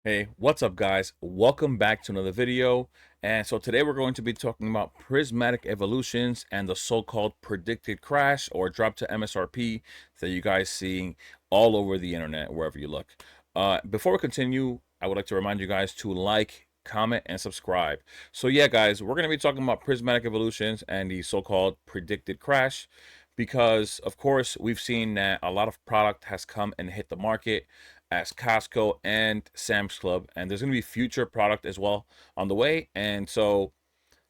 Hey, what's up guys? Welcome back to another video. And so today we're going to be talking about prismatic evolutions and the so-called predicted crash or drop to MSRP that you guys see all over the internet, wherever you look. Before we continue, I would like to remind you guys to like, comment, and subscribe. So yeah, guys, we're going to be talking about prismatic evolutions and the so-called predicted crash because, of course, we've seen that a lot of product has come and hit the market as Costco and Sam's Club, and there's going to be future product as well on the way. And so,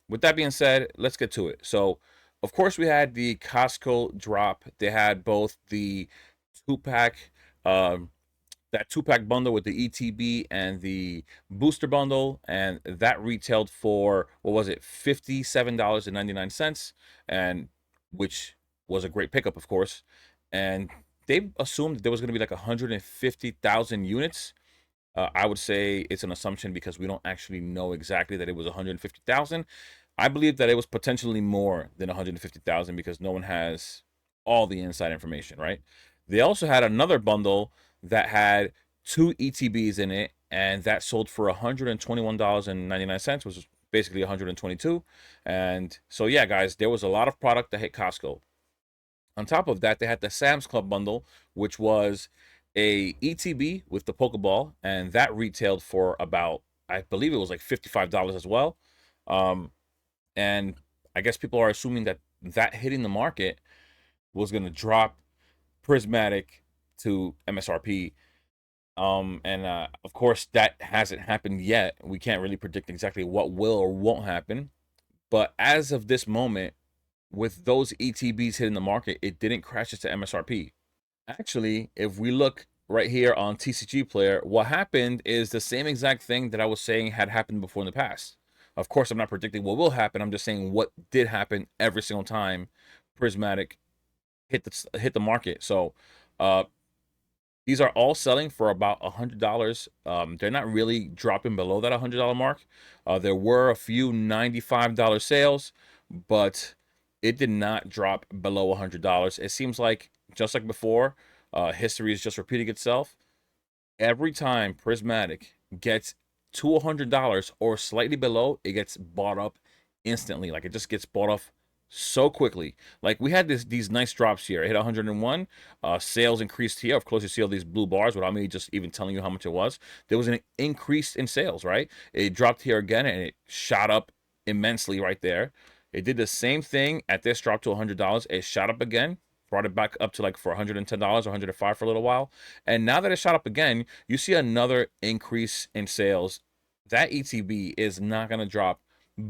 with that being said, let's get to it. So, of course, we had the Costco drop. They had both the two pack, um, that two pack bundle with the ETB and the booster bundle, and that retailed for what was it, $57.99, and which was a great pickup, of course. And they assumed that there was going to be like 150,000 units. I would say it's an assumption because we don't actually know exactly that it was 150,000. I believe that it was potentially more than 150,000 because no one has all the inside information, right? They also had another bundle that had two ETBs in it, and that sold for $121.99, which was basically 122. And so, yeah, guys, there was a lot of product that hit Costco. On top of that, they had the Sam's Club bundle, which was a ETB with the Pokeball, and that retailed for about, I believe it was like $55 as well. Um, and I guess people are assuming that that hitting the market was going to drop Prismatic to MSRP. And of course, that hasn't happened yet. We can't really predict exactly what will or won't happen. But as of this moment, with those ETBs hitting the market, it didn't crash it to MSRP. Actually, if we look right here on TCG Player, what happened is the same exact thing that I was saying had happened before in the past. Of course, I'm not predicting what will happen. I'm just saying what did happen every single time Prismatic hit the market. So, uh, these are all selling for about $100. They're not really dropping below that $100 mark. There were a few $95 sales, but it did not drop below $100. It seems like, just like before, history is just repeating itself. Every time Prismatic gets to $100 or slightly below, it gets bought up instantly. Like it just gets bought off so quickly. Like we had these nice drops here. It hit 101. Sales increased here. Of course, you see all these blue bars without me just even telling you how much it was. There was an increase in sales, right? It dropped here again and it shot up immensely right there. It did the same thing at this drop to $100. It shot up again, brought it back up to like for $110 or 105 for a little while. And now that it shot up again, you see another increase in sales. That ETB is not going to drop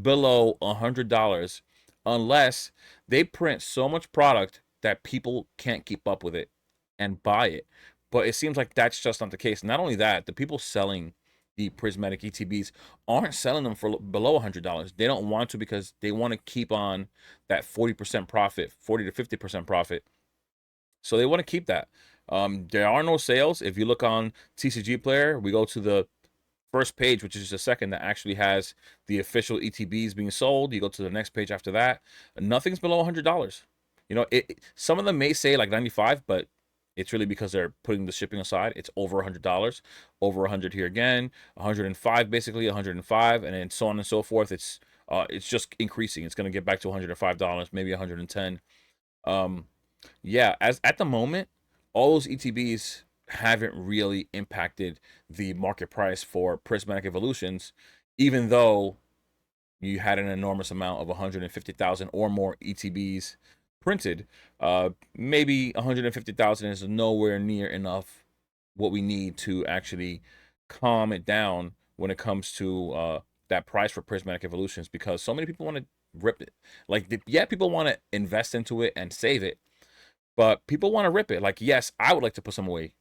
below $100 unless they print so much product that people can't keep up with it and buy it. But it seems like that's just not the case. Not only that, the people selling the prismatic ETBs aren't selling them for below $100. They don't want to because they want to keep on that 40% profit, 40 to 50% profit. So they want to keep that. There are no sales. If you look on TCG Player, we go to the first page, which is the second that actually has the official ETBs being sold. You go to the next page after that. Nothing's below $100. You know, some of them may say like 95, but it's really because they're putting the shipping aside. It's over $100, over 100 here again, 105 basically, 105, and then so on and so forth. It's just increasing. It's going to get back to $105, maybe 110. Um, yeah, as at the moment, all those ETBs haven't really impacted the market price for prismatic evolutions, even though you had an enormous amount of 150,000 or more ETBs printed. Maybe 150,000 is nowhere near enough what we need to actually calm it down when it comes to that price for prismatic evolutions because so many people want to rip it. Like, yeah, people want to invest into it and save it, but people want to rip it. Like, yes, I would like to put some away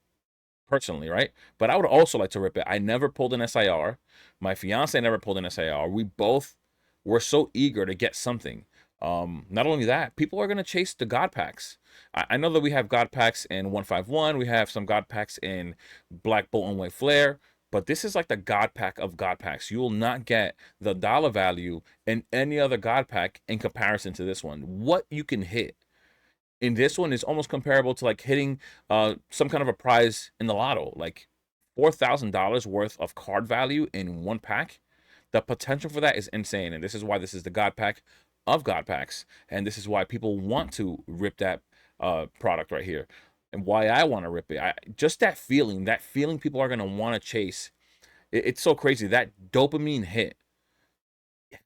personally, right? But I would also like to rip it. I never pulled an SIR. My fiance never pulled an SIR. We both were so eager to get something. Not only that, people are gonna chase the God packs. I know that we have God packs in 151. We have some God packs in Black Bolt and White Flare. But this is like the God pack of God packs. You will not get the dollar value in any other God pack in comparison to this one. What you can hit in this one is almost comparable to like hitting some kind of a prize in the lotto, like $4,000 worth of card value in one pack. The potential for that is insane, and this is why this is the God pack of God packs, and this is why people want to rip that product right here, and why I want to rip it. Just that feeling people are gonna want to chase. It's so crazy. That dopamine hit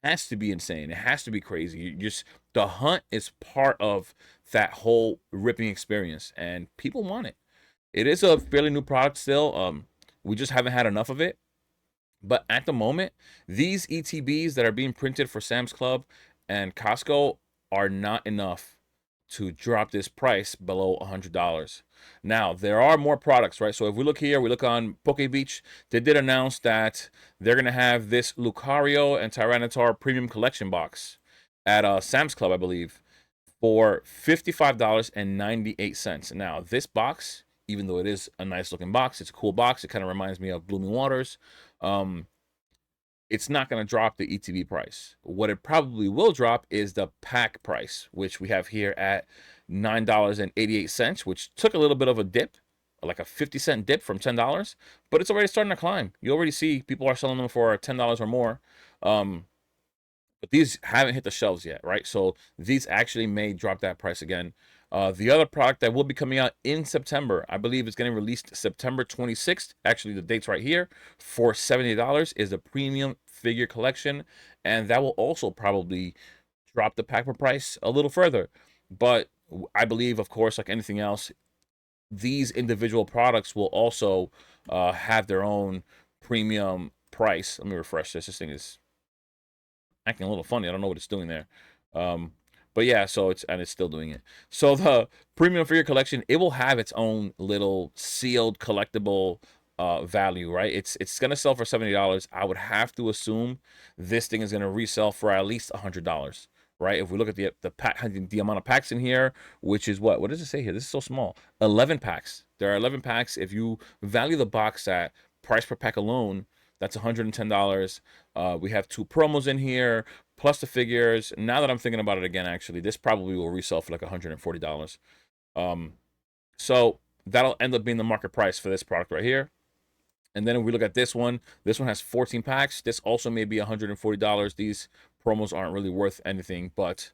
has to be insane. It has to be crazy. You just the hunt is part of that whole ripping experience, and people want it. It is a fairly new product still. We just haven't had enough of it. But at the moment, these ETBs that are being printed for Sam's Club and Costco are not enough to drop this price below $100. Now, there are more products, right? So if we look here, we look on Poke Beach, they did announce that they're going to have this Lucario and Tyranitar Premium Collection box at Sam's Club, I believe, for $55.98. Now, this box, even though it is a nice looking box, it's a cool box. It kind of reminds me of Blooming Waters. It's not going to drop the ETB price. What it probably will drop is the pack price, which we have here at $9.88, which took a little bit of a dip, like a 50-cent dip from $10, but it's already starting to climb. You already see people are selling them for $10 or more. But these haven't hit the shelves yet, right? So these actually may drop that price again. The other product that will be coming out in September, I believe it's getting released September 26th. Actually, the date's right here. For $70 is the premium figure collection. And that will also probably drop the pack per price a little further. But I believe, of course, like anything else, these individual products will also have their own premium price. Let me refresh this. This thing is acting a little funny. I don't know what it's doing there. But yeah, so it's still doing it. So the premium figure collection, it will have its own little sealed collectible value, right? It's gonna sell for $70. I would have to assume this thing is gonna resell for at least $100, right? If we look at the pack, the amount of packs in here, which is what does it say here? This is so small. 11 packs. There are 11 packs. If you value the box at price per pack alone, that's $110. We have 2 promos in here, plus the figures. Now that I'm thinking about it again, actually, this probably will resell for like $140. So that'll end up being the market price for this product right here. And then if we look at this one has 14 packs. This also may be $140. These promos aren't really worth anything, but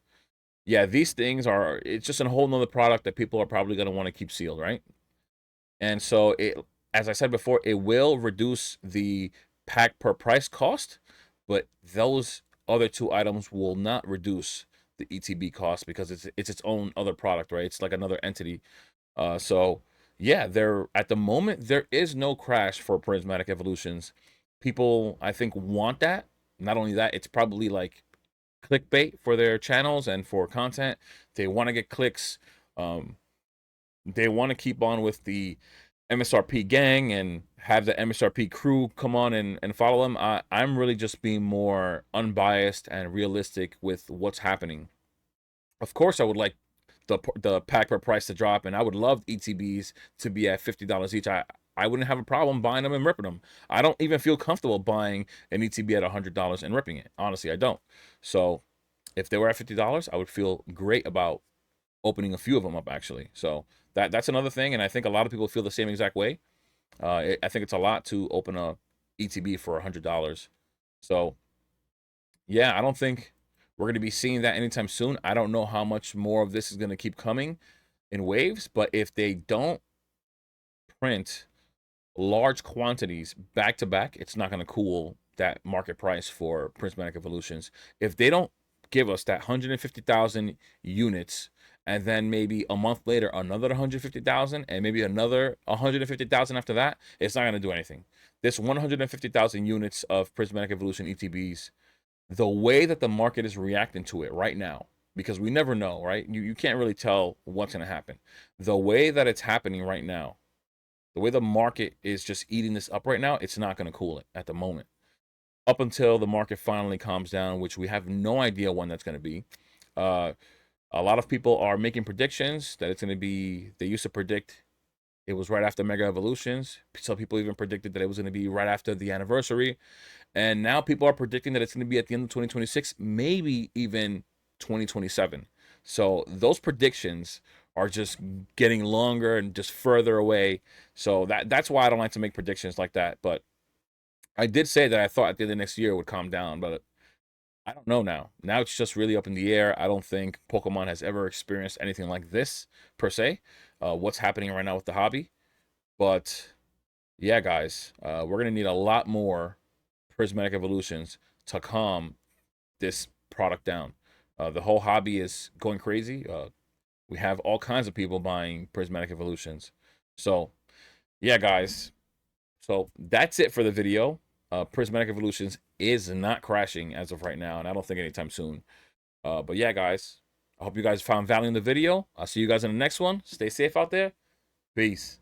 yeah, these things are, it's just a whole nother product that people are probably going to want to keep sealed, right? And so it, as I said before, it will reduce the pack per price cost, but those other 2 items will not reduce the ETB cost because it's its own other product, right? It's like another entity. So yeah, there at the moment there is no crash for Prismatic Evolutions. People, I think, want that. Not only that, it's probably like clickbait for their channels and for content. They want to get clicks. They want to keep on with the MSRP gang and have the MSRP crew come on and follow them. I'm really just being more unbiased and realistic with what's happening. Of course, I would like the pack per price to drop, and I would love ETBs to be at $50 each. I wouldn't have a problem buying them and ripping them. I don't even feel comfortable buying an ETB at $100 and ripping it. Honestly, I don't. So if they were at $50, I would feel great about opening a few of them up, actually. So that's another thing, and I think a lot of people feel the same exact way. I think it's a lot to open a ETB for $100. So yeah, I don't think we're going to be seeing that anytime soon. I don't know how much more of this is going to keep coming in waves, but if they don't print large quantities back to back, it's not going to cool that market price for Prismatic Evolutions. If they don't give us that 150,000 units and then maybe a month later another 150,000 and maybe another 150,000 after that, it's not going to do anything. This 150,000 units of Prismatic Evolution ETBs, the way that the market is reacting to it right now, because we never know, right? You can't really tell what's going to happen. The way that it's happening right now, the way the market is just eating this up right now, it's not going to cool it at the moment. Up until the market finally calms down, which we have no idea when that's going to be. A lot of people are making predictions that it's going to be, they used to predict it was right after Mega Evolutions. Some people even predicted that it was going to be right after the anniversary. And now people are predicting that it's going to be at the end of 2026, maybe even 2027. So those predictions are just getting longer and just further away. So that's why I don't like to make predictions like that. But I did say that I thought at the end of next year it would calm down, but I don't know now. Now it's just really up in the air. I don't think Pokemon has ever experienced anything like this per se. What's happening right now with the hobby, but yeah, guys, we're gonna need a lot more Prismatic Evolutions to calm this product down. The whole hobby is going crazy. We have all kinds of people buying Prismatic Evolutions. So, yeah, guys. So that's it for the video. Prismatic Evolutions is not crashing as of right now, and I don't think anytime soon. But yeah, guys, I hope you guys found value in the video. I'll see you guys in the next one. Stay safe out there. Peace.